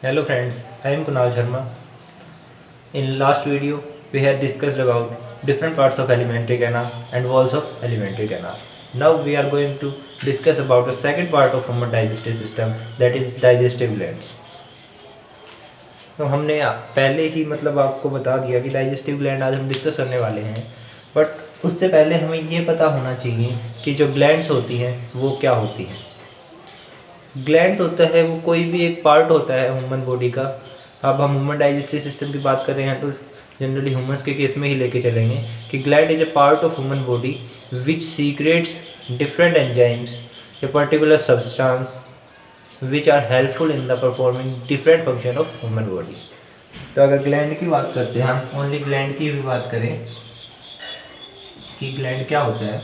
Hello friends, I am Kunal Sharma. In last video, we had discussed about different parts of alimentary canal and walls of alimentary canal. Now we are going to discuss about the second part of human digestive system, that is digestive glands. तो हमने पहले ही आपको बता दिया कि digestive gland आज हम discuss करने वाले हैं, बट उससे पहले हमें ये पता होना चाहिए कि जो ग्लैंड्स होती हैं वो क्या होती हैं। ग्लैंड्स होता है वो कोई भी एक पार्ट होता है ह्यूमन बॉडी का। अब हम ह्यूमन डाइजेस्टिव सिस्टम की बात कर रहे हैं तो जनरली ह्यूमंस के केस में ही लेके चलेंगे कि gland is a part of human body which secretes different enzymes a particular substance which are helpful in the performing different function of human body. तो अगर ग्लैंड की बात करते हैं, हम ओनली ग्लैंड की भी बात करें कि ग्लैंड क्या होता है,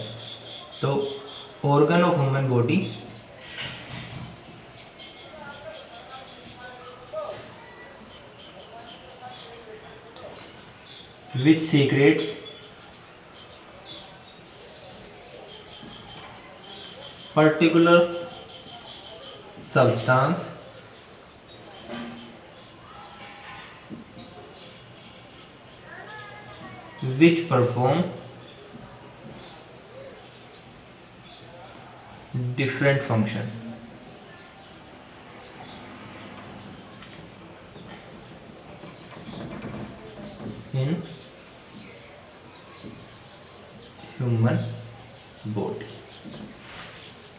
तो organ of human body which secretes particular substance which perform different function in human body.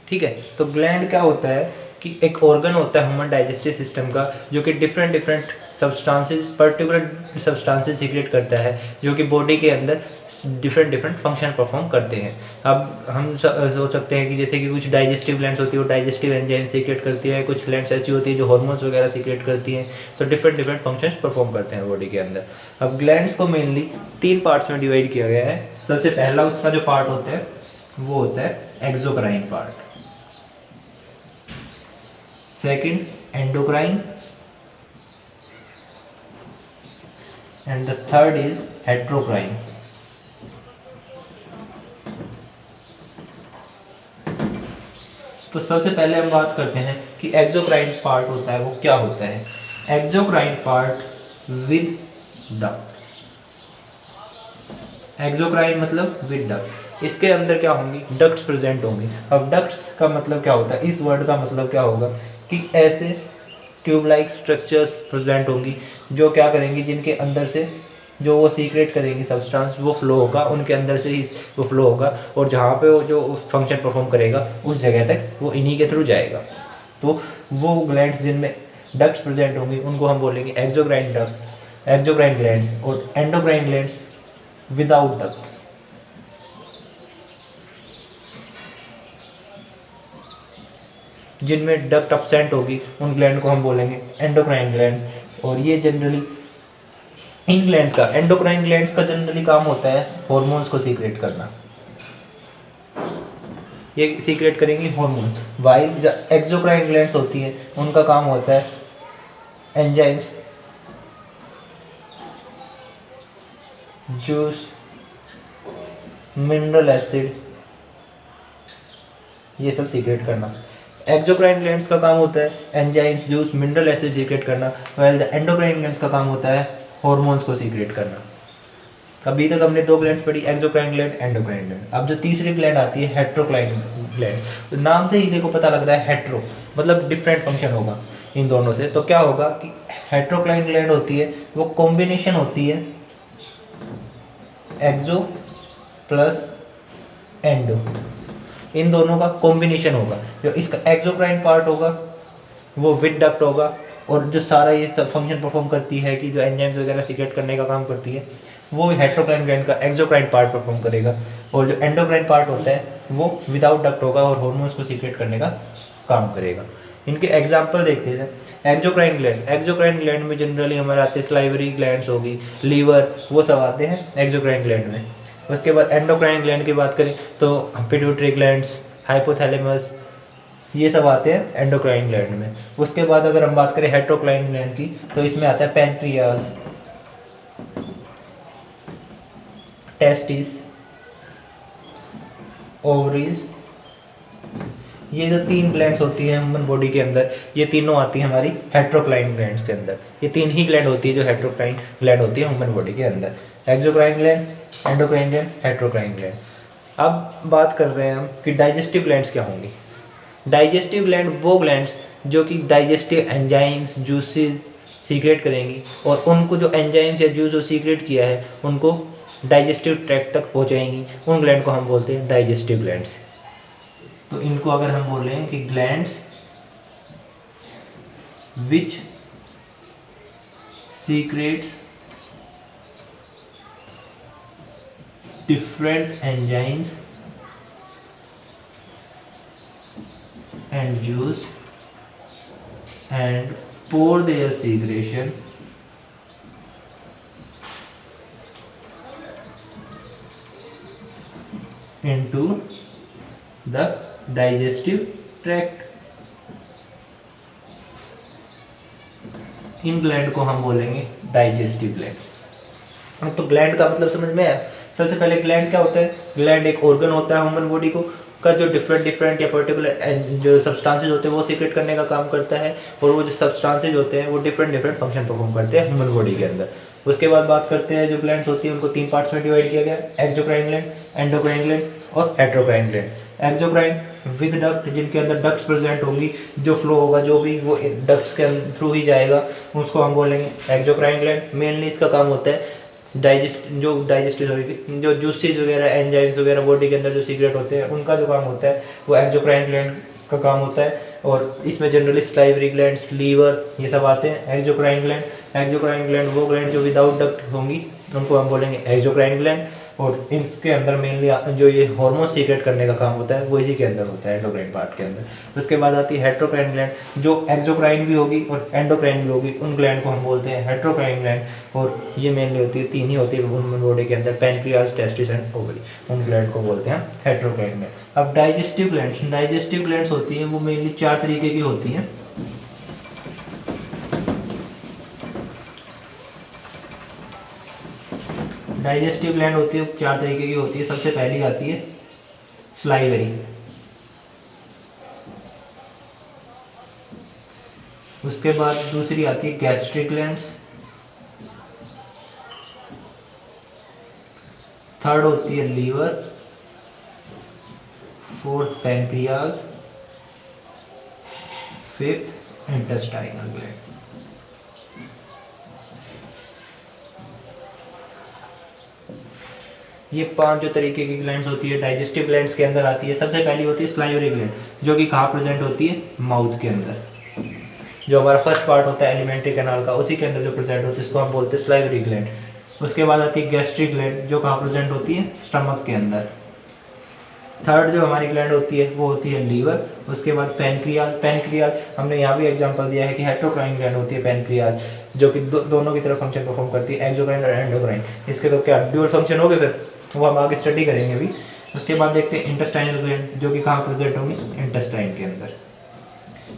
ठीक है, तो ग्लैंड क्या होता है कि एक ऑर्गन होता है ह्यूमन डाइजेस्टिव सिस्टम का जो कि different different substances particular substances secret करता है जो कि बॉडी के अंदर डिफरेंट डिफरेंट फंक्शन परफॉर्म करते हैं। अब हम सोच सकते हैं कि जैसे कि कुछ डाइजेस्टिव ग्लैंड्स होती है वो डाइजेस्टिव एंजाइम सीक्रेट करती है, कुछ ग्लैंड्स ऐसी होती है जो हार्मोन्स वगैरह सीक्रेट करती हैं, तो डिफरेंट डिफरेंट फंक्शंस परफॉर्म करते हैं बॉडी के अंदर। अब ग्लैंड्स को मेनली 3 पार्ट्स में डिवाइड किया गया है। सबसे पहला उसका जो पार्ट होता है वो होता है exocrine part, second endocrine and the third is heterocrine. तो सबसे पहले हम बात करते हैं कि एक्सोक्राइन पार्ट होता है वो क्या होता है। Exocrine part with duct, exocrine मतलब विद डक्ट, इसके अंदर क्या होंगी, डक्ट्स प्रेजेंट होंगी। अब डक्ट्स का मतलब क्या होता है, इस वर्ड का मतलब क्या होगा कि ऐसे ट्यूब लाइक स्ट्रक्चर्स प्रेजेंट होंगी जो क्या करेंगी, जिनके अंदर से जो वो सीक्रेट करेंगी सब्सटेंस वो फ्लो होगा, उनके अंदर से ही वो फ्लो होगा और जहाँ पे वो जो फंक्शन परफॉर्म करेगा उस जगह तक वो इन्हीं के थ्रू जाएगा। तो वो ग्लैंड्स जिनमें डक्ट्स प्रेजेंट होंगी उनको हम बोलेंगे एक्सोक्राइन डक्ट, एक्सोक्राइन ग्लैंड्स, और एंडोक्राइन ग्लैंड्स विदाउट डक्ट। जिनमें डक्ट एब्सेंट होगी उन ग्लैंड को हम बोलेंगे एंडोक्राइन ग्लैंड्स। और ये जनरली इन ग्लैंड्स का, एंडोक्राइन ग्लैंड्स का जनरली काम होता है हार्मोन्स को सीक्रेट करना, ये सीक्रेट करेंगी हार्मोन। वाइल जो एक्सोक्राइन ग्लैंड्स होती हैं उनका काम होता है एंजाइम्स, जूस, मिनरल एसिड, ये सब सीक्रेट करना। एक्सोक्राइन ग्लैंड्स का काम होता है enzymes, juice, mineral acid secret करना, वाइल द एंडोक्राइन ग्लैंड्स का काम होता है हार्मोन्स को सीक्रेट करना। अभी तक हमने 2 ग्लैंड्स पढ़ी, एक्सोक्राइन ग्लैंड, एंडोक्राइन ग्लैंड। अब जो तीसरी ग्लैंड आती है हेट्रोक्राइन ग्लैंड, तो नाम से ही देखो पता लग रहा है हेट्रो मतलब डिफरेंट फंक्शन होगा इन दोनों से। तो क्या होगा कि हेट्रोक्राइन ग्लैंड होती है वो कॉम्बिनेशन होती है एक्सो प्लस एंडो, इन दोनों का कॉम्बिनेशन होगा। जो इसका एक्सोक्राइन पार्ट होगा वो विद डक्ट होगा और जो सारा ये सब फंक्शन परफॉर्म करती है कि जो एंजाइम्स वगैरह सीक्रेट करने का काम करती है वो हेट्रोक्राइन ग्लैंड का एक्सोक्राइन पार्ट परफॉर्म करेगा। और जो एंडोक्राइन पार्ट होता है वो विदाउट डक्ट होगा और हार्मोन्स को सीक्रेट करने का काम करेगा। इनके एग्जाम्पल देखते हैं। एक्सोक्राइन ग्लैंड, एक्सोक्राइन ग्लैंड में जनरली हमारे आते हैं सलाइवरी ग्लैंड्स होगी, लीवर, वो सब आते हैं एक्सोक्राइन ग्लैंड में। उसके बाद एंडोक्राइन ग्लैंड की बात करें तो पिट्यूटरी ग्लैंड्स, हाइपोथैलेमस, ये सब आते हैं एंडोक्राइन ग्लैंड में। उसके बाद अगर हम बात करें हेट्रोक्राइन ग्लैंड की तो इसमें आता है पैंक्रियाज, टेस्टिस, ओवरीज, ये जो 3 ग्लैंड्स होती हैं ह्यूमन बॉडी के अंदर, ये तीनों आती हैं हमारी हेट्रोक्राइन ग्लैंड्स के अंदर। ये 3 ही ग्लैंड होती है जो हेट्रोक्राइन ग्लैंड होती है ह्यूमन बॉडी के अंदर, exocrine gland, endocrine gland, heterocrine gland. अब बात कर रहे हैं हम कि डाइजेस्टिव ग्लैंड्स क्या होंगी। डाइजेस्टिव ग्लैंड वो ग्लैंड्स जो कि डाइजेस्टिव एंजाइम्स, जूसेस सीक्रेट करेंगी, और उनको जो एंजाइम्स या जूस जो सीक्रेट किया है उनको डाइजेस्टिव ट्रैक्ट तक पहुंचाएंगी। उन ग्लैंड को हम बोलते हैं डाइजेस्टिव ग्लैंड्स। तो इनको अगर हम बोल रहे हैं कि glands which secrets different enzymes and juice and pour their secretion into the digestive tract। In gland को हम बोलेंगे डाइजेस्टिव ग्लैंड। तो ग्लैंड का मतलब समझ में आया। सबसे पहले ग्लैंड क्या होता है? ग्लैंड एक ऑर्गन होता है ह्यूमन बॉडी को का जो डिफरेंट या पर्टिकुलर जो सब्सटेंसेज होते हैं वो सीक्रेट करने का काम करता है, और वो जो सब्सटेंसेज होते हैं वो डिफरेंट फंक्शन परफॉर्म करते हैं ह्यूमन बॉडी के अंदर। उसके बाद बात करते हैं जो ग्लैंड्स होती है उनको 3 पार्ट्स में डिवाइड किया गया, एक्सोक्राइन ग्लैंड, एंडोक्राइन ग्लैंड और heterocrine gland. Exocrine with duct, जिनके अंदर डक्ट्स प्रेजेंट होंगी, जो फ्लो होगा जो भी वो डक्ट्स के थ्रू ही जाएगा, उसको हम बोलेंगे एक्सोक्राइन ग्लैंड। मेनली इसका काम होता है डाइजेस्टिव जो जूसेस वगैरह, एंजाइम्स वगैरह बॉडी के अंदर जो सीक्रेट होते हैं उनका जो काम होता है वो एक्सोक्राइन ग्लैंड का काम होता है। और इसमें जनरली सलाइवरी ग्लैंड्स, लीवर, ये सब आते हैं। एक्सोक्राइन ग्लैंड वो ग्लैंड जो विदाउट डक्ट होंगी उनको हम बोलेंगे एक्सोक्राइन ग्लैंड, और इसके अंदर मेनली जो ये हार्मोन सीक्रेट करने का काम होता है वो इसी के अंदर होता है, एंडोक्राइन पार्ट के अंदर। उसके बाद आती है हेट्रोक्राइन ग्लैंड, जो एक्सोक्राइन भी होगी और एंडोक्राइन भी होगी, उन ग्लैंड को हम बोलते हैं हेट्रोक्राइन ग्लैंड। और ये मेनली होती है 3 ही होती है ह्यूमन बॉडी के अंदर, पैनक्रियाज, टेस्टिस एंड ओवरी। उन ग्लैंड को बोलते हैं हेट्रोक्राइन ग्लैंड। अब डाइजेस्टिव ग्लैंड्स होती हैं वो मेनली 4 तरीके की होती हैं। डाइजेस्टिव ग्लैंड होती है 4 तरीके की होती है। सबसे पहली आती है सलाइवरी, उसके बाद दूसरी आती है गैस्ट्रिक ग्लैंड्स, थर्ड होती है liver, fourth pancreas, fifth intestinal gland. ये 5 जो तरीके की ग्लैंड्स होती है डाइजेस्टिव ग्लैंड्स के अंदर आती है। सबसे पहली होती है सलाइवरी ग्लैंड, जो कि कहाँ प्रेजेंट होती है? माउथ के अंदर। जो हमारा फर्स्ट पार्ट होता है एलिमेंट्री कैनाल का, उसी के अंदर जो प्रेजेंट होती है इसको हम बोलते हैं सलाइवरी ग्लैंड। उसके बाद आती है गैस्ट्रिक ग्लैंड, जो कहाँ प्रेजेंट होती है? स्टमक के अंदर। थर्ड जो हमारी ग्लैंड होती है वो होती है लीवर। उसके बाद पैनक्रियाज हमने यहाँ भी एग्जांपल दिया है कि हेट्रोक्राइन ग्लैंड होती है पैनक्रियाज, जो कि दोनों की तरफ फंक्शन परफॉर्म करती है, एक्सोक्राइन और एंडोक्राइन। इसके तो क्या ड्यूअल फंक्शन हो गए, फिर वो हम आगे स्टडी करेंगे अभी। उसके बाद देखते हैं इंटेस्टाइनल ग्लैंड, जो कि कहाँ प्रेजेंट होंगी? इंटेस्टाइन के अंदर।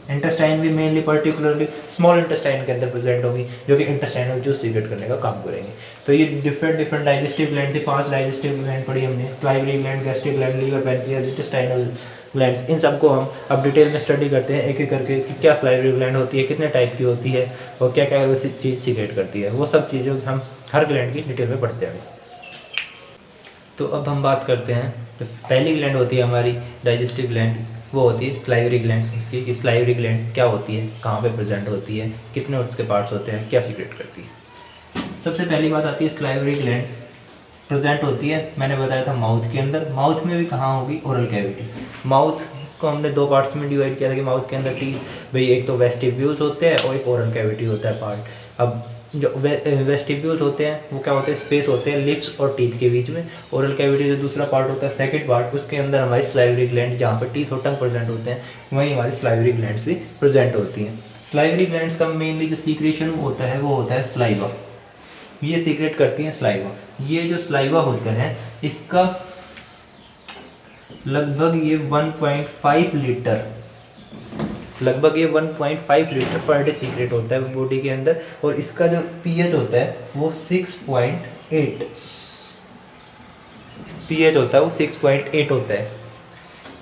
इंटेस्टाइन भी मेनली पर्टिकुलरली स्मॉल इंटेस्टाइन के अंदर प्रेजेंट होगी, जो कि इंटेस्टाइनल जूस सीक्रेट करने का काम करेंगे। तो ये डिफरेंट डाइजेस्टिव ग्लैंड थी। 5 डाइजेस्टिव ग्लैंड पढ़ी हमने, salivary gland, gastric gland, liver, pancreas, intestinal glands. इन सबको हम अब डिटेल में स्टडी करते हैं एक एक करके कि क्या सलाइवरी ग्लैंड होती है, कितने टाइप की होती है और क्या क्या चीज़ सीक्रेट करती है। वो सब चीज़ें हम हर ग्लैंड की डिटेल में पढ़ते हैं। तो अब हम बात करते हैं, तो पहली ग्लैंड होती है हमारी डाइजेस्टिव ग्लैंड, वो होती है सलाइवरी ग्लैंड। इसकी कि सलाइवरी ग्लैंड क्या होती है, कहाँ पे प्रेजेंट होती है, कितने उसके पार्ट्स होते हैं, क्या सीक्रेट करती है। सबसे पहली बात आती है सलाइवरी ग्लैंड प्रेजेंट होती है, मैंने बताया था माउथ के अंदर। माउथ में भी कहाँ होगी? Oral cavity. माउथ को हमने 2 पार्ट्स में डिवाइड किया था कि माउथ के अंदर भाई एक तो वेस्टिब्यूल्स होते हैं और एक ओरल कैविटी होता है पार्ट। अब जो वेस्टिब्यूल्स होते हैं वो क्या होते हैं? स्पेस होते हैं लिप्स और टीथ के बीच में। ओरल कैविटी जो दूसरा पार्ट होता है, सेकंड पार्ट, उसके अंदर हमारी सलाइवरी ग्लैंड, जहाँ पर टीथ और टंग प्रेजेंट होते हैं, वहीं हमारी सलाइवरी ग्लैंड्स भी प्रेजेंट होती हैं। सलाइवरी ग्लैंड्स का मेनली जो सीक्रेशन होता है वो होता है सलाइवा। ये सीक्रेट करती हैं सलाइवा। ये जो सलाइवा होता है इसका लगभग ये 1.5 लीटर पर डे सीक्रेट होता है बॉडी के अंदर। और इसका जो पीएच होता है वो 6.8 पीएच होता है, वो 6.8 होता है।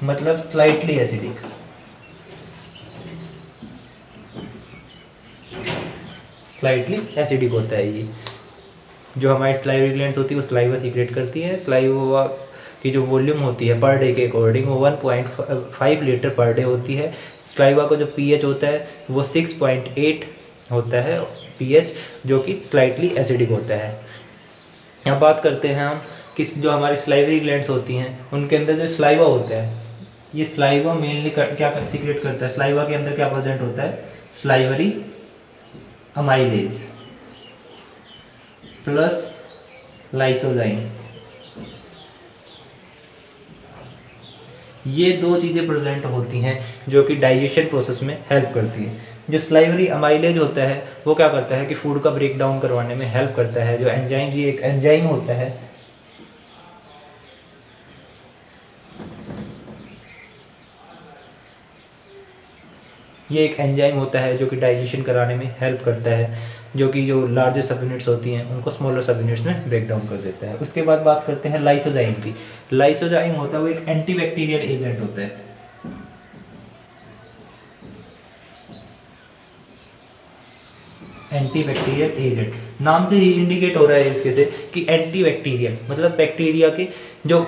मतलब स्लाइटली एसिडिक। स्लाइटली एसिडिक होता है ये। जो हमारी सलाइवरी ग्लैंड होती है वो सलाइवा सीक्रेट करती है। सलाइवा की जो वॉल्यूम होती है पर डे के अकॉर्डिंग वो 1.5 लीटर पर डे होती है। सलाइवा का जो पीएच होता है वो 6.8 होता है पीएच, जो कि स्लाइटली एसिडिक होता है। अब बात करते हैं हम कि जो हमारी सलाइवरी ग्लैंड्स होती हैं उनके अंदर जो सलाइवा होता है, ये सलाइवा मेनली क्या सीक्रेट करता है, सलाइवा के अंदर क्या प्रेजेंट होता है, सलाइवरी अमाइलेज प्लस लाइसोजाइम। ये दो चीज़ें प्रेजेंट होती हैं जो कि डाइजेशन प्रोसेस में हेल्प करती है। जो सलाइवरी अमाइलेज होता है वो क्या करता है कि फूड का ब्रेक डाउन करवाने में हेल्प करता है। जो एंजाइम, ये एक एंजाइम होता है, ये एक एंजाइम होता है जो कि डाइजेशन कराने में हेल्प करता है, जो कि जो लार्जर सब यूनिट्स होती हैं उनको स्मॉलर सब यूनिट्स में ब्रेक डाउन कर देता है। उसके बाद बात करते हैं लाइसोजाइम की। लाइसोजाइम होता है वो एक एंटीबैक्टीरियल एजेंट होता है। एंटीबैक्टीरियल एजेंट नाम से ही इंडिकेट हो रहा है इसके से कि एंटीबैक्टीरियल मतलब बैक्टीरिया के जो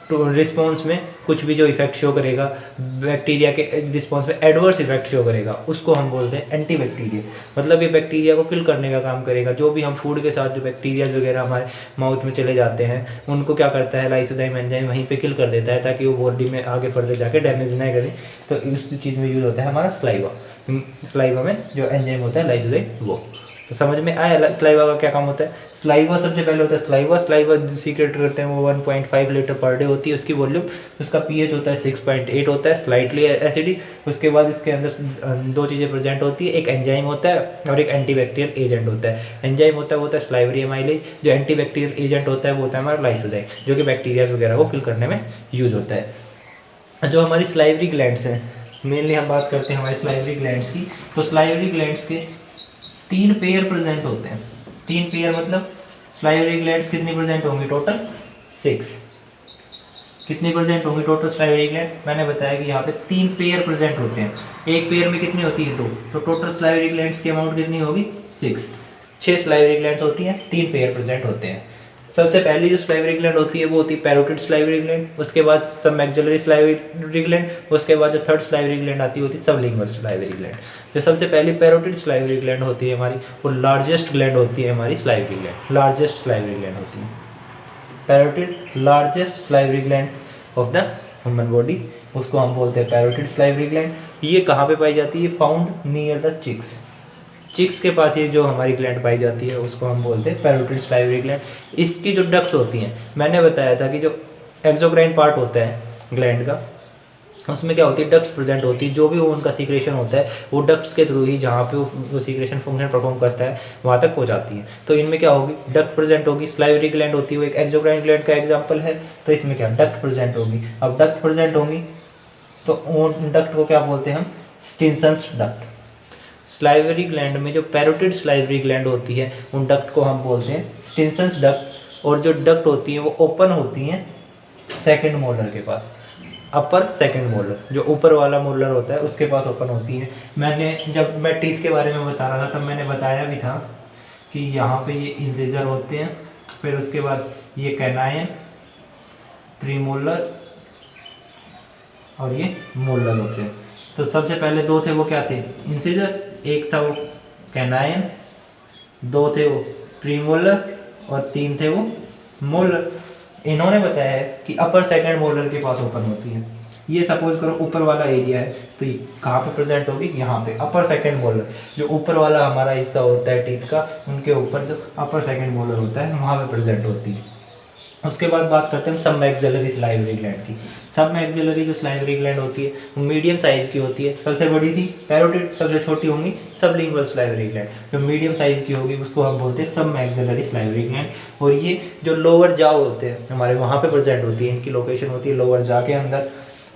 रिस्पॉन्स में कुछ भी जो इफेक्ट शो करेगा, बैक्टीरिया के रिस्पॉन्स में एडवर्स इफेक्ट शो करेगा, उसको हम बोलते हैं एंटीबैक्टीरियल। मतलब ये बैक्टीरिया को किल करने का काम करेगा। जो भी हम फूड के साथ जो बैक्टीरिया वगैरह हमारे माउथ में चले जाते हैं उनको क्या करता है लाइसोजाइम एंजाइम वहीं पे किल कर देता है ताकि वो बॉडी में आगे फर्दर जाके डैमेज ना करें। तो इस चीज़ में यूज होता है हमारा सलाइवा। सलाइवा में जो एंजाइम होता है लाइसोजाइम वो। तो समझ में आया सलाइवा का क्या काम होता है। सलाइवा सबसे पहले होता है सलाइवा सीक्रेट करते हैं वो 1.5 लीटर पर डे होती है उसकी वॉल्यूम। उसका पीएच होता है 6.8 होता है, स्लाइटली एसिडिक। उसके बाद इसके अंदर दो चीज़ें प्रेजेंट होती है, एक एंजाइम होता है और एक एंटीबैक्टीरियल एजेंट होता है। एंजाइम होता है वो होता है सलाइवरी अमाइलेज, जो एंटीबैक्टीरियल एजेंट होता है वो होता है हमारा लाइसोजाइम, जो कि बैक्टीरिया वगैरह को किल करने में यूज होता है। जो हमारी सलाइवरी ग्लैंड्स हैं, मेनली हम बात करते हैं हमारी सलाइवरी ग्लैंड्स की, तो सलाइवरी ग्लैंड्स के 3 पेयर प्रेजेंट होते हैं। 3 पेयर मतलब सलाइवरी ग्लैंड्स कितनी प्रेजेंट होंगी, टोटल 6। कितनी प्रेजेंट होंगी टोटल सलाइवरी ग्लैंड, मैंने बताया कि यहाँ पे 3 पेयर प्रेजेंट होते हैं। एक पेयर में कितनी होती है 2, तो टोटल सलाइवरी ग्लैंड्स की अमाउंट कितनी होगी 6। 6 सलाइवरी ग्लैंड्स होती हैं, 3 पेयर प्रेजेंट होते हैं। सबसे पहली जो सलाइवरी ग्लैंड होती है वो होती है पैरोटिड सलाइवरी ग्लैंड, उसके बाद सब मैक्सिलरी सलाइवरी ग्लैंड, उसके बाद जो थर्ड सलाइवरी ग्लैंड आती है होती है सबलिंगुअल सलाइवरी ग्लैंड। जो सबसे पहली पैरोटिड सलाइवरी ग्लैंड होती है हमारी, वो लार्जेस्ट ग्लैंड होती है हमारी salivary gland, largest salivary gland होती है parotid, largest salivary gland of the human body, उसको हम बोलते हैं पैरोटिड सलाइवरी ग्लैंड। ये कहाँ पे पाई जाती है, found near the cheeks. Cheeks के पास ये जो हमारी ग्लैंड पाई जाती है उसको हम बोलते हैं पैरोटिड सलाइवरी ग्लैंड। इसकी जो डक्ट्स होती हैं, मैंने बताया था कि जो एक्सोक्राइन पार्ट होता है ग्लैंड का, उसमें क्या होती है, डक्ट्स प्रेजेंट होती है। जो भी वो उनका सीक्रेशन होता है वो डक्ट्स के थ्रू ही, जहाँ पे वो सीक्रेशन फंक्शन परफॉर्म करता है वहाँ तक हो जाती है। तो इनमें क्या होगी, डक्ट प्रेजेंट होगी। सलाइवरी ग्लैंड होती है वो एक एक्सोक्राइन ग्लैंड का एग्जाम्पल है, तो इसमें क्या डक्ट प्रेजेंट होगी। अब डक्ट प्रेजेंट होंगी तो उन डक्ट को क्या बोलते हैं हम, स्टिनसन्स डक्ट। सलाइवरी ग्लैंड में जो पैरोटिड सलाइवरी ग्लैंड होती है उन डक्ट को हम बोलते हैं स्टिनसन्स डक्ट। और जो डक्ट होती हैं वो ओपन होती हैं सेकंड मोलर के पास, अपर सेकंड मोलर, जो ऊपर वाला मोलर होता है उसके पास ओपन होती है। जब मैं टीथ के बारे में बता रहा था तब मैंने बताया भी था कि यहाँ पे ये इंसिजर होते हैं, फिर उसके बाद ये कैनाइन, प्रीमोलर और ये मोलर होते हैं। तो सबसे पहले 2 थे वो क्या थे, इंसिजर, एक था वो कैनाइन, 2 थे वो प्रीमोलर और 3 थे वो मोलर। इन्होंने बताया है कि अपर सेकंड मोलर के पास ओपन होती है। ये सपोज करो ऊपर वाला एरिया है, तो ये कहाँ पे प्रेजेंट होगी, यहाँ पे अपर सेकंड मोलर, जो ऊपर वाला हमारा हिस्सा होता है टीथ का, उनके ऊपर जो अपर सेकंड मोलर होता है वहाँ पे प्रेजेंट होती है। उसके बाद बात करते हैं सब मैक्सिलरी सलाइवरी ग्लैंड की। सब मैक्सिलरी जो सलाइवरी ग्लैंड होती है वो मीडियम साइज की होती है। सबसे बड़ी थी पैरोटिड, सबसे छोटी होंगी सबलिंगुअल सलाइवरी ग्लैंड। जो मीडियम साइज की होगी उसको हम बोलते हैं सब मैक्सिलरी सलाइवरी ग्लैंड। और ये जो लोअर जाव होते हैं हमारे, वहाँ पे प्रेजेंट होती है, इनकी लोकेशन होती है लोअर जा के अंदर।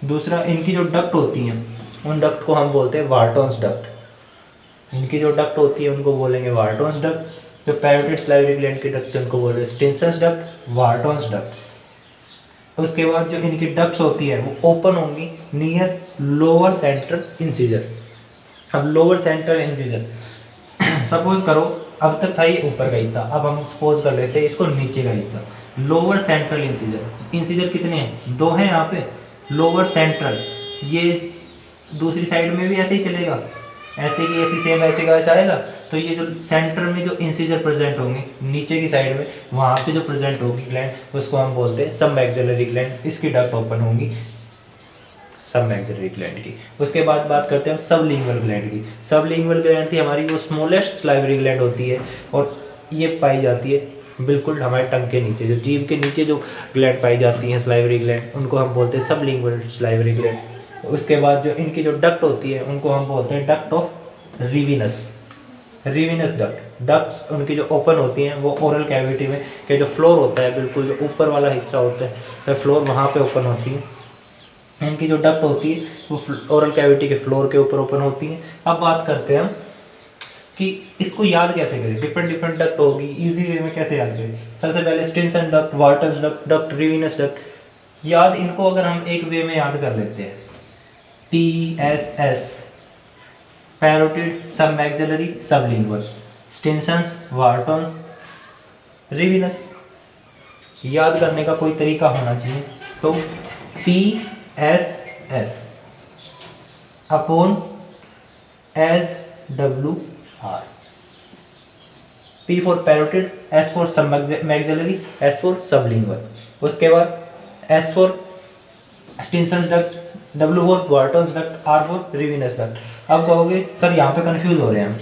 दूसरा, इनकी जो डक्ट होती हैं उन डक्ट को हम बोलते हैं वार्टोन्स डक्ट। इनकी जो डक्ट होती है उनको बोलेंगे वार्टोन्स डक्ट। जो पैरोटिड सलाइवरी ग्लैंड के डक्ट उनको बोल रहे हैं स्टिनसन्स डक्ट, वार्टोन्स डक्ट। उसके बाद जो इनकी डक्ट्स होती है वो ओपन होंगी नियर लोअर सेंट्रल इंसीजर। अब लोअर सेंट्रल इंसीजर सपोज करो अब तक था ये ऊपर का हिस्सा, अब हम सपोज कर लेते हैं इसको नीचे का हिस्सा। लोअर सेंट्रल इंसीजर, इंसीजर कितने हैं? 2 हैं यहाँ पे। लोअर सेंट्रल, ये दूसरी साइड में भी ऐसे ही चलेगा, ऐसे की ऐसी सेम ऐसे का ऐसा आएगा। तो ये जो सेंटर में जो इंसीजर प्रेजेंट होंगे नीचे की साइड में, वहाँ पे जो प्रेजेंट होगी ग्लैंड उसको हम बोलते हैं सब मैक्सिलरी ग्लैंड। इसकी डक्ट ओपन होंगी सब मैक्सिलरी ग्लैंड की। उसके बाद बात करते हैं हम सबलिंगुअल ग्लैंड की। सबलिंगुअल ग्लैंड थी हमारी वो स्मॉलेस्ट सलाइवरी ग्लैंड होती है और ये पाई जाती है बिल्कुल हमारे टंग के नीचे, जो जीभ के नीचे जो ग्लैंड पाई जाती हैं सलाइवरी ग्लैंड, उनको हम बोलते हैं सबलिंगुअल सलाइवरी ग्लैंड। उसके बाद जो इनकी जो डक्ट होती है उनको हम बोलते हैं duct of Rivinus, Rivinus duct. Ducts उनकी जो ओपन होती हैं वो ओरल कैविटी में के जो फ्लोर होता है बिल्कुल जो ऊपर वाला हिस्सा होता है फ्लोर, वहाँ पे ओपन होती है। इनकी जो डक्ट होती है वो ओरल कैविटी के फ्लोर के ऊपर ओपन होती है। अब बात करते हैं हम कि इसको याद कैसे करें। डिफरेंट डिफरेंट डक्ट होगी, इजी वे में कैसे याद करें। सबसे पहले Stenson duct, Wharton's duct, duct Rivinus duct. याद इनको अगर हम एक वे में याद कर लेते हैं, PSS parotid, submaxillary, sublingual, Stensen's, Wharton's, Rivinus. याद करने का कोई तरीका होना चाहिए। तो PSS upon SWR, P for parotid, S for submaxillary, S for sublingual. उसके बाद S for Stensen's duct, W for Wharton's duct, R for Rivinus duct. अब कहोगे सर यहाँ पे कंफ्यूज हो रहे हैं हम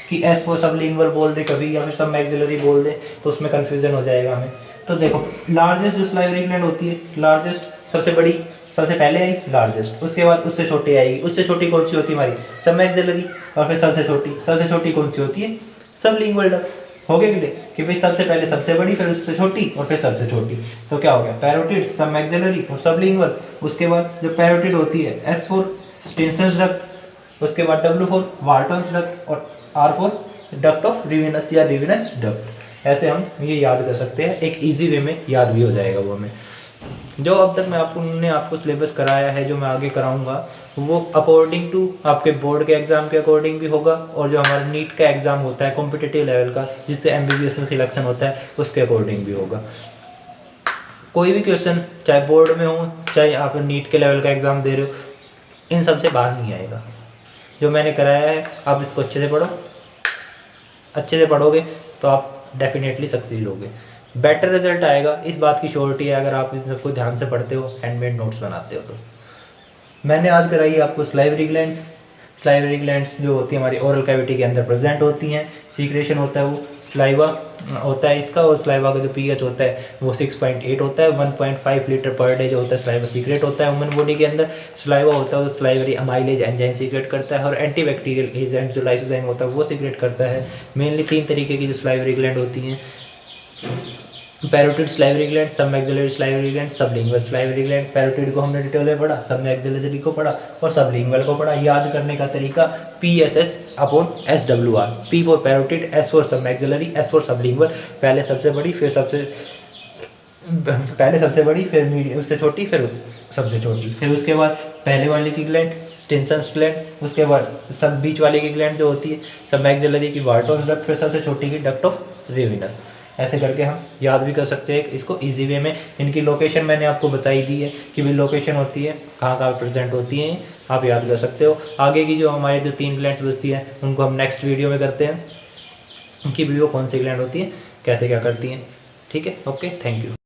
कि S फॉर सबलिंगुअल बोल दे कभी या फिर सब मैक्सिलरी बोल दे तो उसमें कंफ्यूजन हो जाएगा हमें। तो देखो लार्जेस्ट जो सलाइवरी ग्लैंड होती है, लार्जेस्ट सबसे बड़ी, सबसे पहले आई लार्जेस्ट, उसके बाद उससे छोटी आएगी। उससे छोटी कौन सी होती है हमारी? सब मैक्सिलरी। और फिर सबसे छोटी कौन सी होती है? Sublingual duct. हो गया कि भाई सबसे पहले सबसे बड़ी, फिर उससे छोटी और फिर सबसे छोटी। तो क्या हो गया? पैरोटिड, सब मैक्सिलरी और सबलिंगुअल। उसके बाद जो पैरोटिड होती है S फॉर स्टिनसन्स डक्ट, उसके बाद W फॉर वार्टन्स डक्ट और R for duct of Rivinus या रिविनस डक्ट। ऐसे हम ये याद कर सकते हैं, एक इजी वे में याद भी हो जाएगा वो हमें। जो अब तक मैं आपको सिलेबस कराया है, जो मैं आगे कराऊंगा वो अकॉर्डिंग टू आपके बोर्ड के एग्ज़ाम के अकॉर्डिंग भी होगा और जो हमारा नीट का एग्ज़ाम होता है कॉम्पिटिटिव लेवल का जिससे MBBS में सिलेक्शन होता है उसके अकॉर्डिंग भी होगा। कोई भी क्वेश्चन चाहे बोर्ड में हो चाहे आप नीट के लेवल का एग्ज़ाम दे रहे हो, इन सब से बाहर नहीं आएगा। जो मैंने कराया है आप इसको अच्छे से पढ़ो, अच्छे से पढ़ोगे तो आप डेफिनेटली सक्सीड होगे, बेटर रिजल्ट आएगा। इस बात की श्योरिटी है अगर आप इन सबको ध्यान से पढ़ते हो, हैंडमेड नोट्स बनाते हो। तो मैंने आज कराई आपको सलाइवरी ग्लैंड्स। सलाइवरी ग्लैंड्स जो होती है हमारी ओरल कैविटी के अंदर प्रेजेंट होती हैं। सीक्रेशन होता है वो सलाइवा होता है इसका, और सलाइवा का जो pH होता है वो 6.8 होता है। 1.5 लीटर पर डे जो होता है सलाइवा सीक्रेट होता है ह्यूमन बॉडी के अंदर। सलाइवा होता है वो सलाइवरी अमाइलेज एंजाइम सीक्रेट करता है और एंटीबैक्टीरियल एजेंट जो लाइसोजाइम होता है वो सीक्रेट करता है। मेनली 3 तरीके की जो सलाइवरी ग्लैंड होती हैं, पैरोटिड सलाइवरी ग्लैंड, सब maxillary salivary gland, sublingual salivary gland. Parotid को हमने डिटेल में पढ़ा, सब मैक्सिलरी को पढ़ा और सबलिंगुअल को पढ़ा। याद करने का तरीका PSS upon SWR, P for parotid, S for submaxillary, S for sublingual. पहले सबसे बड़ी फिर मीडियम, उससे छोटी फिर सबसे छोटी, फिर उसके बाद पहले वाले की ग्लैंड स्टिनसन्स ग्लैंड, उसके बाद सब बीच वाले की ग्लैंड जो होती है सब मैक्सिलरी की वार्टन्स डक्ट, फिर सबसे छोटी की डक्ट ऑफ रिविनस। ऐसे करके हम याद भी कर सकते हैं इसको इजी वे में। इनकी लोकेशन मैंने आपको बताई दी है कि भी लोकेशन होती है कहाँ कहाँ प्रेजेंट होती हैं, आप याद कर सकते हो। आगे की जो हमारे जो 3 ग्लैंड्स बचती हैं उनको हम नेक्स्ट वीडियो में करते हैं कि भी वो कौन सी ग्लैंड होती है, कैसे क्या करती हैं। ठीक है, ओके, थैंक यू।